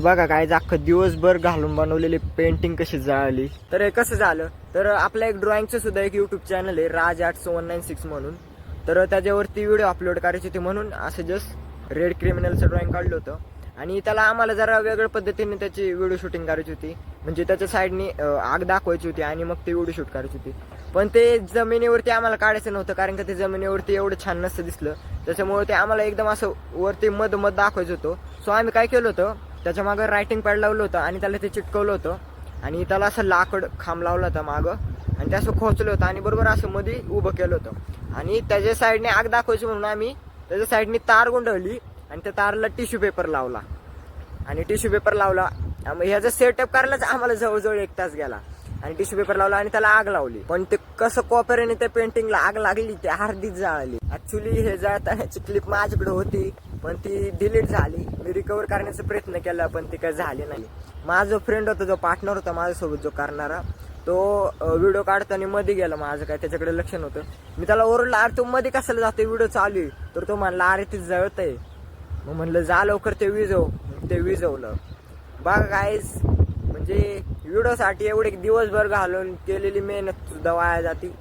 बघा काय अख्खं दिवसभर घालून बनवलेली पेंटिंग कशी जळाली. तर हे कसं झालं, तर आपल्या एक ड्रॉइंगचं सुद्धा एक युट्यूब चॅनल आहे राज आर्ट 196 म्हणून. तर त्याच्यावरती व्हिडिओ अपलोड करायचे होते म्हणून असं जस्ट रेड क्रिमिनलचं ड्रॉइंग काढलं होतं. आणि त्याला आम्हाला जरा वेगळ्या पद्धतीने त्याची व्हिडिओ शूटिंग करायची होती. म्हणजे त्याच्या साईडनी आग दाखवायची होती आणि मग ती व्हिडिओ शूट करायची होती. पण ते जमिनीवरती आम्हाला काढायचं नव्हतं, कारण का ते जमिनीवरती एवढं छान नसतं दिसलं. त्याच्यामुळे ते आम्हाला एकदम असं वरती मध दाखवायचं होतं. सो आम्ही काय केलं होतं, त्याच्या मागं रायटिंग पॅड लावलं होतं आणि त्याला ते चिटकवलं होतं आणि त्याला असं लाकड खांब लावला होता मागं आणि ते असं खोचलं होतं आणि बरोबर असं मध्ये उभं केलं होतं. आणि त्याच्या साईडने आग दाखवायची म्हणून आम्ही त्याच्या साईडने तार गुंडवली आणि त्या तारला टिश्यू पेपर लावला आणि टिश्यू पेपर लावला. ह्याचा सेटअप करायलाच आम्हाला जवळजवळ 1 तास गेला आणि टिश्यू पेपर लावला आणि त्याला आग लावली. पण ते कसं कॉपरेने त्या पेंटिंगला आग लागली, ते अर्धीच जाळली. ऍक्च्युली हे जळतानाची क्लिप माझ्याकडे होती पण ती डिलीट झाली. मी रिकव्हर करण्याचा प्रयत्न केला पण ती काय झाली नाही. माझा फ्रेंड होता, जो पार्टनर होता माझ्यासोबत जो करणारा, तो व्हिडिओ काढताना मध्ये गेला. माझं काय त्याच्याकडे लक्ष नव्हतं. मी त्याला ओरडला, अरे तू मध्ये कशाला जाते, व्हिडिओ चालू आहे. तर तो म्हणला, अरे ते जळतंय. मग म्हणलं जा लवकर ते विझव. ते विझवलं. बघा गाईज, म्हणजे व्हिडिओसाठी एवढे दिवसभर घालून केलेली मेहनत सुद्धा वाया जाते.